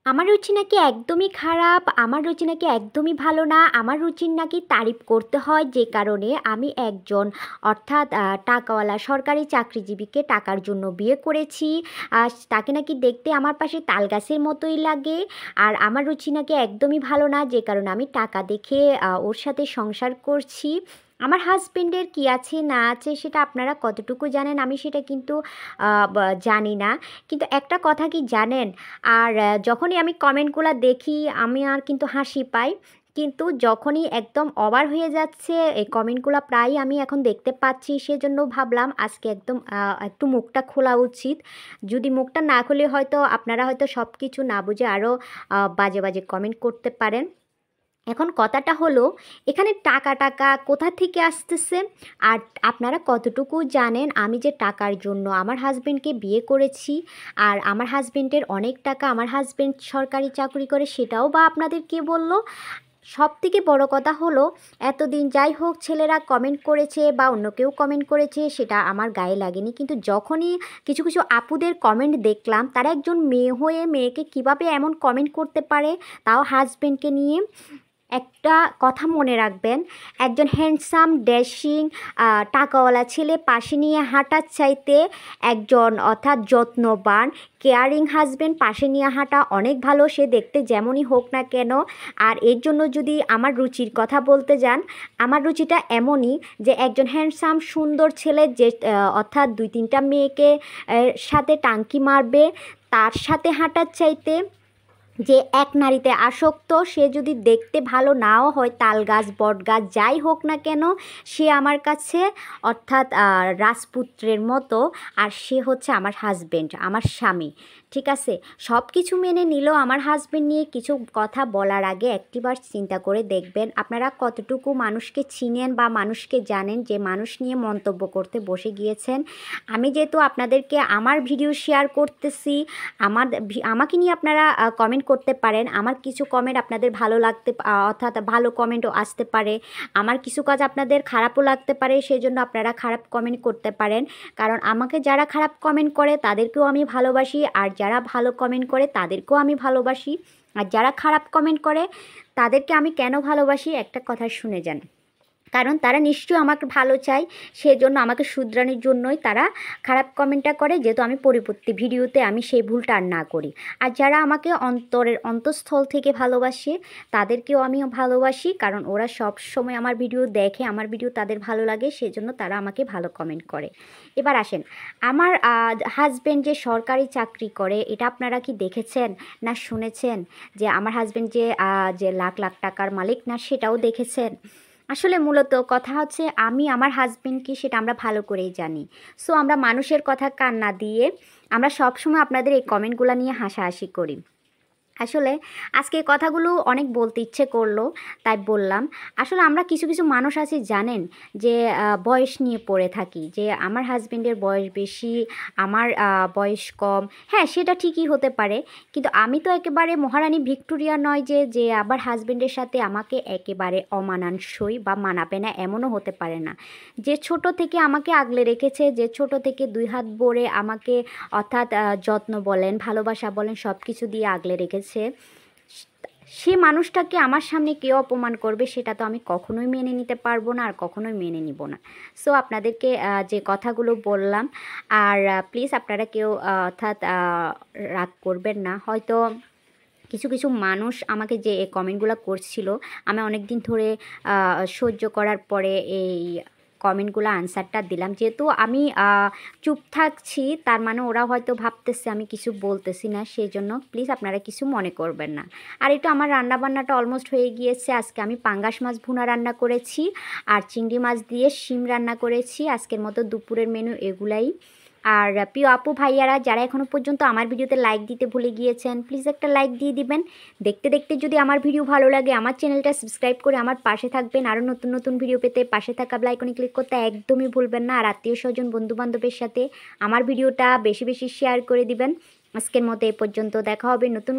আমার রুচি নাকি একদমই খারাপ, আমার রুচি নাকি একদমই ভালো না, আমার রুচির নাকি তারিফ করতে হয়, যে কারণে আমি একজন অর্থাৎ টাকাওয়ালা সরকারি চাকরিজীবীকে টাকার জন্য বিয়ে করেছি। তাকে নাকি দেখতে আমার পাশে তালগাছের মতোই লাগে। আর আমার রুচি নাকি একদমই ভালো না, যে কারণে আমি টাকা দেখে ওর সাথে সংসার করছি। আমার হাজবেন্ডের কি আছে না আছে সেটা আপনারা কতটুকু জানেন আমি সেটা কিন্তু জানি না। কিন্তু একটা কথা কি জানেন, আর যখনই আমি কমেন্টগুলো দেখি আমি আর কিন্তু হাসি পাই। কিন্তু যখনই একদম ওভার হয়ে যাচ্ছে এই কমেন্টগুলো প্রায়ই আমি এখন দেখতে পাচ্ছি, সেজন্য ভাবলাম আজকে একদম একটু মুখটা খোলা উচিত। যদি মুখটা না খুলে হয়তো আপনারা হয়তো সব কিছু না বুঝে আরও বাজে বাজে কমেন্ট করতে পারেন। এখন কথাটা হলো, এখানে টাকা টাকা কোথা থেকে আসতেছে? আর আপনারা কতটুকু জানেন আমি যে টাকার জন্য আমার হাজবেন্ডকে বিয়ে করেছি? আর আমার হাজবেন্ডের অনেক টাকা, আমার হাজবেন্ড সরকারি চাকরি করে, সেটাও বা আপনাদের কে বলল? সব থেকে বড় কথা হলো, এতদিন যাই হোক ছেলেরা কমেন্ট করেছে বা অন্য কেউ কমেন্ট করেছে সেটা আমার গায়ে লাগেনি, কিন্তু যখনই কিছু কিছু আপুদের কমেন্ট দেখলাম, তারা একজন মেয়ে হয়ে মেয়েকে কিভাবে এমন কমেন্ট করতে পারে, তাও হাজবেন্ডকে নিয়ে। একটা কথা মনে রাখবেন, একজন হ্যান্ডসাম ড্যাশিং টাকাওয়ালা ছেলে পাশে নিয়ে হাঁটার চাইতে একজন অর্থাৎ যত্নবান কেয়ারিং হাজবেন্ড পাশে নিয়ে হাঁটা অনেক ভালো, সে দেখতে যেমনই হোক না কেন। আর এর জন্য যদি আমার রুচির কথা বলতে যান, আমার রুচিটা এমনই যে একজন হ্যান্ডসাম সুন্দর ছেলে যে অর্থাৎ দুই তিনটা মেয়েকে সাথে টাঙ্কি মারবে, তার সাথে হাঁটার চাইতে যে এক নারীতে আসক্ত, সে যদি দেখতে ভালো নাও হয়, তাল গাছ বট গাছ যাই হোক না কেন, সে আমার কাছে অর্থাৎ রাজপুত্রের মতো। আর সে হচ্ছে আমার হাজবেন্ড, আমার স্বামী। ঠিক আছে, সব কিছু মেনে নিলেও আমার হাজবেন্ড নিয়ে কিছু কথা বলার আগে একটিবার চিন্তা করে দেখবেন আপনারা কতটুকু মানুষকে চিনেন বা মানুষকে জানেন, যে মানুষ নিয়ে মন্তব্য করতে বসে গিয়েছেন। আমি যেহেতু আপনাদেরকে আমার ভিডিও শেয়ার করতেছি, আমাকে নিয়ে আপনারা কমেন্ট করতে পারেন। আমার কিছু কমেন্ট আপনাদের ভালো লাগতে অর্থাৎ ভালো কমেন্টও আসতে পারে, আমার কিছু কাজ আপনাদের খারাপও লাগতে পারে, সেজন্য আপনারা খারাপ কমেন্ট করতে পারেন। কারণ আমাকে যারা খারাপ কমেন্ট করে তাদেরকেও আমি ভালোবাসি, আর যারা ভালো কমেন্ট করে তাদেরকেও আমি ভালোবাসি। আর যারা খারাপ কমেন্ট করে তাদেরকে আমি কেন ভালোবাসি, একটা কথা শুনে যান। কারণ তারা নিশ্চয়ই আমাকে ভালো চায়, সেজন্য আমাকে শুধরানোর জন্যই তারা খারাপ কমেন্টটা করে, যেহেতু আমি পরবর্তী ভিডিওতে আমি সেই ভুলটা আর না করি। আর যারা আমাকে অন্তরের অন্তঃস্থল থেকে ভালোবাসে তাদেরকেও আমিও ভালোবাসি, কারণ ওরা সব সময় আমার ভিডিও দেখে, আমার ভিডিও তাদের ভালো লাগে, সেজন্য তারা আমাকে ভালো কমেন্ট করে। এবার আসেন, আমার হাজব্যান্ড যে সরকারি চাকরি করে, এটা আপনারা কি দেখেছেন না শুনেছেন? যে আমার হাজব্যান্ড যে লাখ লাখ টাকার মালিক না, সেটাও দেখেছেন? আসলে মূলত কথা হচ্ছে, আমি আমার হাজবেন্ড কি সেটা আমরা ভালো করেই জানি। সো আমরা মানুষের কথা কান না দিয়ে আমরা সবসময় আপনাদের এই কমেন্টগুলো নিয়ে হাসাহাসি করি। আসলে আজকে এই কথাগুলো অনেক বলতে ইচ্ছে করলো, তাই বললাম। আসলে আমরা কিছু কিছু মানুষ আছি জানেন, যে বয়স নিয়ে পড়ে থাকি, যে আমার হাজবেন্ডের বয়স বেশি, আমার বয়স কম। হ্যাঁ, সেটা ঠিকই হতে পারে, কিন্তু আমি তো একেবারে মহারানী ভিক্টোরিয়া নয় যে যে আবার হাজবেন্ডের সাথে আমাকে একেবারে অমানানসই বা মানাবে না, এমনও হতে পারে না। যে ছোট থেকে আমাকে আগলে রেখেছে, যে ছোট থেকে দুই হাত ভরে আমাকে অর্থাৎ যত্ন বলেন, ভালোবাসা বলেন, সব কিছু দিয়ে আগলে রেখেছে, সে মানুষটাকে আমার সামনে কেউ অপমান করবে, সেটা তো আমি কখনোই মেনে নিতে পারবো না, আর কখনোই মেনে নিব না। সো আপনাদেরকে যে কথাগুলো বললাম, আর প্লিজ আপনারা কেউ অর্থাৎ রাগ করবেন না। হয়তো কিছু কিছু মানুষ আমাকে যে কমেন্টগুলো করছিল, আমি অনেক দিন ধরে সহ্য করার পরে এই কমেন্টগুলো আনসারটা দিলাম। যেহেতু আমি চুপ থাকছি, তার মানে ওরা হয়তো ভাবতেছে আমি কিছু বলতেছি না, সেই জন্য প্লিজ আপনারা কিছু মনে করবেন না। আর একটু আমার রান্নাবান্নাটা অলমোস্ট হয়ে গিয়েছে। আজকে আমি পাঙ্গাস মাছ ভুনা রান্না করেছি, আর চিংড়ি মাছ দিয়ে শিম রান্না করেছি। আজকের মতো দুপুরের মেনু এগুলাই। আর প্রিয় আপু ভাইয়ারা যারা এখনও পর্যন্ত আমার ভিডিওতে লাইক দিতে ভুলে গিয়েছেন, প্লিজ একটা লাইক দিয়ে দিবেন। দেখতে দেখতে যদি আমার ভিডিও ভালো লাগে, আমার চ্যানেলটা সাবস্ক্রাইব করে আমার পাশে থাকবেন। আরও নতুন নতুন ভিডিও পেতে পাশে থাকা বেল আইকনে ক্লিক করতে একদমই ভুলবেন না। আর আত্মীয় স্বজন বন্ধুবান্ধবের সাথে আমার ভিডিওটা বেশি বেশি শেয়ার করে দিবেন। আজকের মতো এ পর্যন্ত, দেখা হবে নতুন